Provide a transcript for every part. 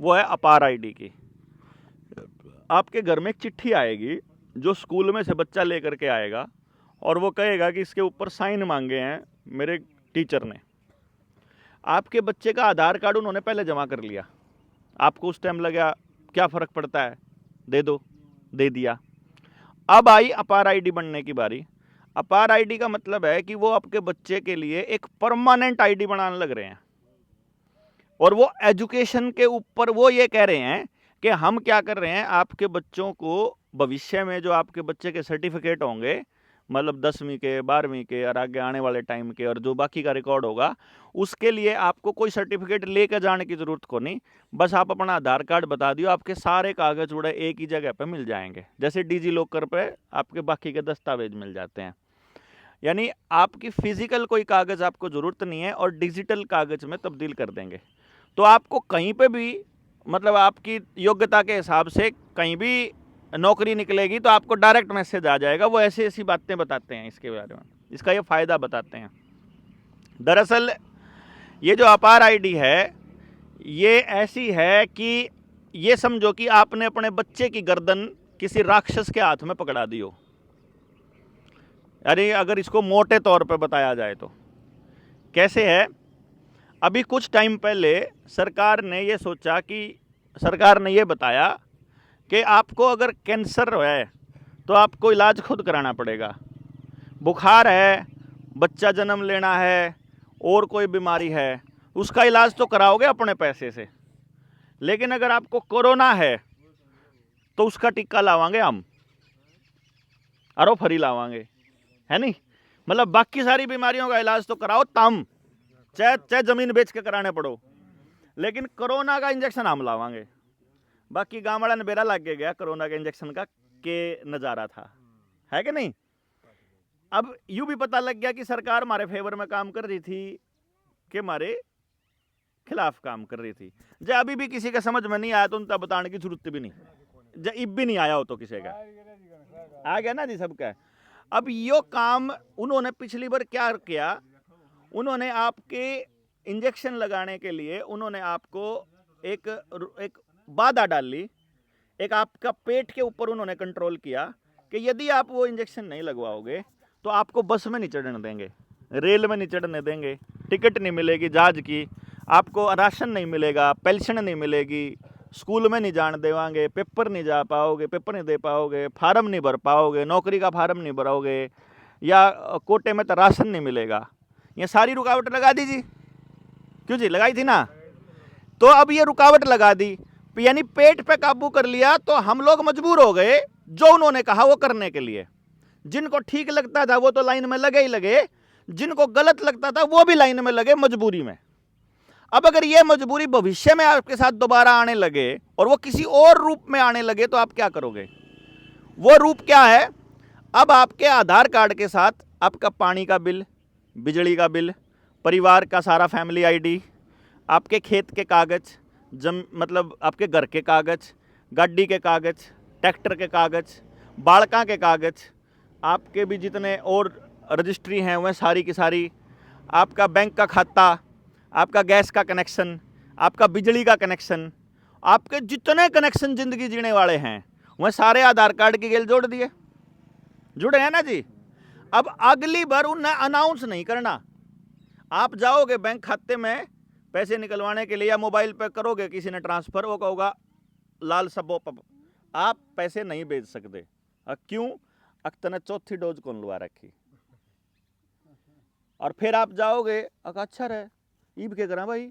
वो है अपार आईडी की। आपके घर में एक चिट्ठी आएगी जो स्कूल में से बच्चा लेकर के आएगा और वो कहेगा कि इसके ऊपर साइन मांगे हैं मेरे टीचर ने। आपके बच्चे का आधार कार्ड उन्होंने पहले जमा कर लिया, आपको उस टाइम लगा क्या फ़र्क पड़ता है, दे दो, दे दिया। अब आई अपार आईडी बनने की बारी। अपार आईडी का मतलब है कि वो आपके बच्चे के लिए एक परमानेंट आईडी बनाने लग रहे हैं और वो एजुकेशन के ऊपर वो ये कह रहे हैं कि हम क्या कर रहे हैं, आपके बच्चों को भविष्य में जो आपके बच्चे के सर्टिफिकेट होंगे, मतलब 10वीं के, 12वीं के और आगे आने वाले टाइम के और जो बाकी का रिकॉर्ड होगा, उसके लिए आपको कोई सर्टिफिकेट लेकर जाने की ज़रूरत को नहीं। बस आप अपना आधार कार्ड बता दियो, आपके सारे कागज़ उड़े एक ही जगह पे मिल जाएंगे, जैसे डिजी लॉकर पे आपके बाकी के दस्तावेज मिल जाते हैं। यानी आपकी फिजिकल कोई कागज़ आपको ज़रूरत नहीं है और डिजिटल कागज़ में तब्दील कर देंगे। तो आपको कहीं पे भी, मतलब आपकी योग्यता के हिसाब से कहीं भी नौकरी निकलेगी तो आपको डायरेक्ट मैसेज आ जाएगा। वो ऐसी ऐसी बातें बताते हैं इसके बारे में, इसका ये फ़ायदा बताते हैं। दरअसल ये जो अपार आईडी है ये ऐसी है कि ये समझो कि आपने अपने बच्चे की गर्दन किसी राक्षस के हाथ में पकड़ा दी हो। अरे अगर इसको मोटे तौर पे बताया जाए तो कैसे है, अभी कुछ टाइम पहले सरकार ने ये सोचा कि सरकार ने ये बताया कि आपको अगर कैंसर है तो आपको इलाज खुद कराना पड़ेगा, बुखार है, बच्चा जन्म लेना है और कोई बीमारी है उसका इलाज तो कराओगे अपने पैसे से, लेकिन अगर आपको कोरोना है तो उसका टीका लावांगे हम, अरो फरी लावांगे, है नहीं। मतलब बाकी सारी बीमारियों का इलाज तो कराओ तम, चाहे जमीन बेच के कराने पड़ो, लेकिन कोरोना का इंजेक्शन हम लावांगे। बाकी गाँव वाला ने बेरा लग गया कोरोना के इंजेक्शन का के नज़ारा था, है कि नहीं। अब यूं भी पता लग गया कि सरकार हमारे फेवर में काम कर रही थी कि हमारे खिलाफ काम कर रही थी। जब अभी भी किसी का समझ में नहीं आया तो उनका बताने की जरूरत भी नहीं, जब इब भी नहीं आया हो तो किसी का आ गया ना जी सबका। अब यो काम उन्होंने पिछली बार क्या किया, उन्होंने आपके इंजेक्शन लगाने के लिए उन्होंने आपको एक बाधा डाल ली, एक आपका पेट के ऊपर उन्होंने कंट्रोल किया कि यदि आप वो इंजेक्शन नहीं लगवाओगे तो आपको बस में नहीं चढ़ने देंगे, रेल में नहीं चढ़ने देंगे, टिकट नहीं मिलेगी जहाज की, आपको राशन नहीं मिलेगा, पेंशन नहीं मिलेगी, स्कूल में नहीं जाने देवांगे, पेपर नहीं जा पाओगे, पेपर नहीं दे पाओगे, फार्म नहीं भर पाओगे, नौकरी का फार्म नहीं भरोगे, या कोटे में तो राशन नहीं मिलेगा। ये सारी रुकावट लगा दी जी, क्यों जी लगाई थी ना। तो अब ये रुकावट लगा दी, यानी पेट पे काबू कर लिया, तो हम लोग मजबूर हो गए जो उन्होंने कहा वो करने के लिए। जिनको ठीक लगता था वो तो लाइन में लगे ही लगे, जिनको गलत लगता था वो भी लाइन में लगे मजबूरी में। अब अगर ये मजबूरी भविष्य में आपके साथ दोबारा आने लगे और वो किसी और रूप में आने लगे तो आप क्या करोगे। वो रूप क्या है, अब आपके आधार कार्ड के साथ आपका पानी का बिल, बिजली का बिल, परिवार का सारा फैमिली आईडी, आपके खेत के कागज़, मतलब आपके घर के कागज़, गाड़ी के कागज़, ट्रैक्टर के कागज़, बाड़का के कागज़, आपके भी जितने और रजिस्ट्री हैं वह सारी की सारी, आपका बैंक का खाता, आपका गैस का कनेक्शन, आपका बिजली का कनेक्शन, आपके जितने कनेक्शन ज़िंदगी जीने वाले हैं वह सारे आधार कार्ड के गेल जोड़ दिए, जुड़े हैं ना जी। अब अगली बार उन्हें अनाउंस नहीं करना, आप जाओगे बैंक खाते में पैसे निकलवाने के लिए या मोबाइल पे करोगे किसी ने ट्रांसफ़र, वो कहोगा लाल सबो आप पैसे नहीं भेज सकते। क्यों, अक्तर ने चौथी डोज कौन लुआ रखी। और फिर आप जाओगे, अच्छा रहे ईब के करा भाई,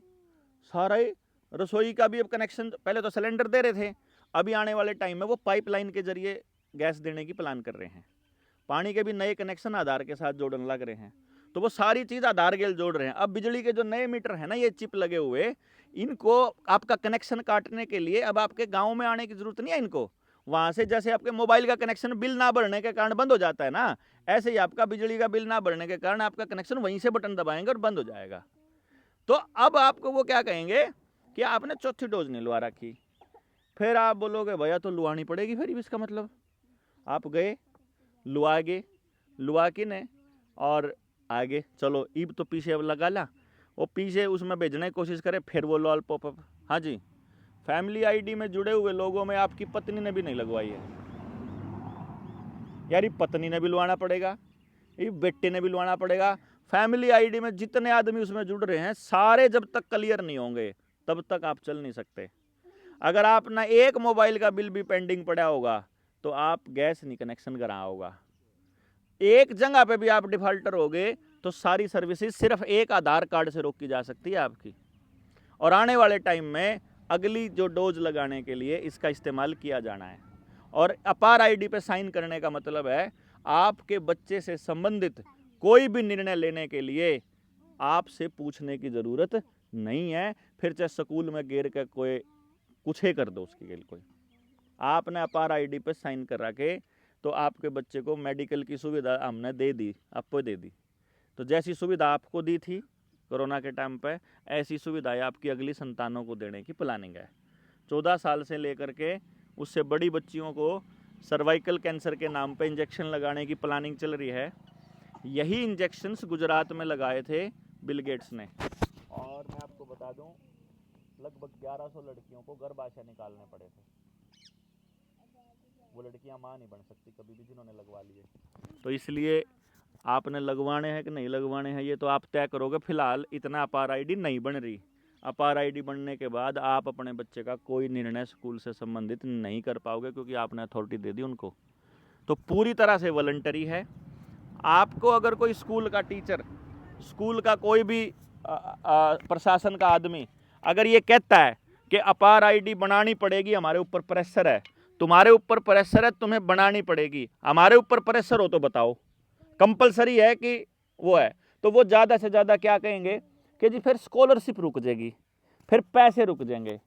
सारा ही रसोई का भी अब कनेक्शन, पहले तो सिलेंडर दे रहे थे, अभी आने वाले टाइम में वो पाइपलाइन के जरिए गैस देने की प्लान कर रहे हैं, पानी के भी नए कनेक्शन आधार के साथ जोड़ने लग रहे हैं, तो वो सारी चीज़ आधार गेल जोड़ रहे हैं। अब बिजली के जो नए मीटर है ना, ये चिप लगे हुए, इनको आपका कनेक्शन काटने के लिए अब आपके गांव में आने की जरूरत नहीं है इनको, वहाँ से जैसे आपके मोबाइल का कनेक्शन बिल ना भरने के कारण बंद हो जाता है ना, ऐसे ही आपका बिजली का बिल ना भरने के कारण आपका कनेक्शन वहीं से बटन दबाएंगे और बंद हो जाएगा। तो अब आपको वो क्या कहेंगे कि आपने चौथी डोज नहीं लुआ रखी, फिर आप बोलोगे भैया तो लुआनी पड़ेगी, फिर इसका मतलब आप गए लुआ के ने और आगे चलो ईब तो पीछे अब लगा ला, वो पीछे उसमें भेजने की कोशिश करे, फिर वो लॉल पॉपअप, हाँ जी फैमिली आईडी में जुड़े हुए लोगों में आपकी पत्नी ने भी नहीं लगवाई है यार, ये पत्नी ने भी लवाना पड़ेगा, ये बेटे ने भी लवाना पड़ेगा। फैमिली आईडी में जितने आदमी उसमें जुड़ रहे हैं सारे जब तक क्लियर नहीं होंगे तब तक आप चल नहीं सकते। अगर आप ना एक मोबाइल का बिल भी पेंडिंग पड़ा होगा तो आप गैस नहीं कनेक्शन करा होगा, एक जगह पे भी आप डिफॉल्टर हो गए तो सारी सर्विसेज सिर्फ एक आधार कार्ड से रोकी जा सकती है आपकी। और आने वाले टाइम में अगली जो डोज लगाने के लिए इसका इस्तेमाल किया जाना है। और अपार आईडी पे साइन करने का मतलब है आपके बच्चे से संबंधित कोई भी निर्णय लेने के लिए आपसे पूछने की ज़रूरत नहीं है। फिर चाहे स्कूल में गिर के कोई कुछ ही कर दो उसके लिए, कोई आपने अपार आईडी पे साइन कर रखे तो आपके बच्चे को मेडिकल की सुविधा हमने दे दी, आपको दे दी। तो जैसी सुविधा आपको दी थी कोरोना के टाइम पे, ऐसी सुविधाएं आपकी अगली संतानों को देने की प्लानिंग है। 14 साल से लेकर के उससे बड़ी बच्चियों को सर्वाइकल कैंसर के नाम पे इंजेक्शन लगाने की प्लानिंग चल रही है। यही इंजेक्शन्स गुजरात में लगाए थे बिल गेट्स ने। और मैं आपको बता दूं लगभग 1100 लड़कियों को गर्भाशय निकालने पड़े थे। वो लड़कियां मां नहीं बन सकती कभी भी जिन्होंने लगवा लिए। तो इसलिए आपने लगवाने हैं कि नहीं लगवाने हैं ये तो आप तय करोगे। फिलहाल इतना अपार आईडी नहीं बन रही। अपार आईडी बनने के बाद आप अपने बच्चे का कोई निर्णय स्कूल से संबंधित नहीं कर पाओगे क्योंकि आपने अथॉरिटी दे दी उनको। तो पूरी तरह से वॉलंटरी है। आपको अगर कोई स्कूल का टीचर, स्कूल का कोई भी प्रशासन का आदमी अगर ये कहता है कि अपार आईडी बनानी पड़ेगी, हमारे ऊपर प्रेशर है, तुम्हारे ऊपर प्रेशर है, तुम्हें बनानी पड़ेगी, हमारे ऊपर प्रेशर हो तो बताओ, कंपलसरी है कि वो है, तो वो ज़्यादा से ज़्यादा क्या कहेंगे कि जी फिर स्कॉलरशिप रुक जाएगी, फिर पैसे रुक जाएंगे।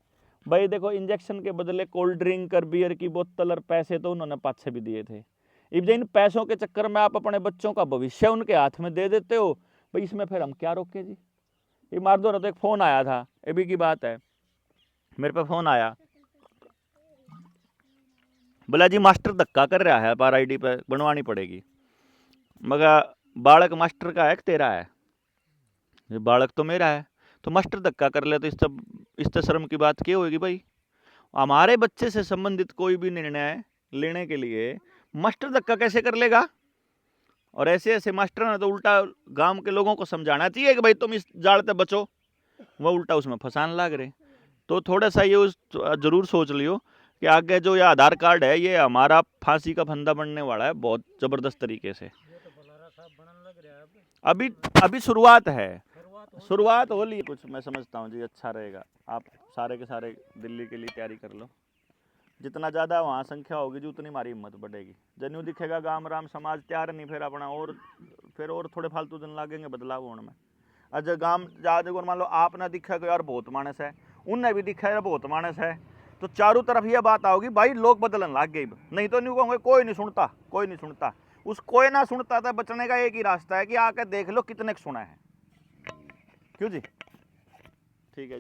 भाई देखो इंजेक्शन के बदले कोल्ड ड्रिंक और बियर की बोतल और पैसे तो उन्होंने पाछे भी दिए थे। अब इन पैसों के चक्कर में आप अपने बच्चों का भविष्य उनके हाथ में दे देते हो, भाई इसमें फिर हम क्या रोके जी। ये मार दो। तो एक फ़ोन आया था, अभी की बात है, मेरे पे फ़ोन आया, बोला जी मास्टर धक्का कर रहा है, अपार आईडी पे बनवानी पड़ेगी। मगर बालक मास्टर का है कि तेरा है? ये बालक तो मेरा है, तो मास्टर धक्का कर ले तो इस शर्म की बात क्या होगी भाई। हमारे बच्चे से संबंधित कोई भी निर्णय लेने के लिए मास्टर धक्का कैसे कर लेगा? और ऐसे ऐसे मास्टर ने तो उल्टा गांव के लोगों को समझाना चाहिए कि भाई तुम इस जाल से बचो, वह उल्टा उसमें फंसान लाग रहे। तो थोड़ा सा ये जरूर सोच लियो कि आगे जो ये आधार कार्ड है ये हमारा फांसी का फंदा बनने वाला है बहुत ज़बरदस्त तरीके से। अभी शुरुआत है, शुरुआत हो ली कुछ। मैं समझता हूँ जी अच्छा रहेगा, आप सारे के सारे दिल्ली के लिए तैयारी कर लो। जितना ज़्यादा वहाँ संख्या होगी जी उतनी हमारी हिम्मत बढ़ेगी। जन्यू दिखेगा गांव राम समाज तैयार नहीं, फिर अपना और थोड़े फालतू दिन लगेंगे बदलाव होने में। अजय गांव जा देखो, मान लो आपने दिखा कि यार बहुत मानस है, उनने भी दिखा यार बहुत मानस है, तो चारों तरफ ये बात आओगी भाई लोग बदलन लग गए। नहीं तो नहीं कहोगे कोई नहीं सुनता, कोई नहीं सुनता। उस कोई ना सुनता था बचने का एक ही रास्ता है कि आकर देख लो कितने सुना है। क्यों जी? ठीक है।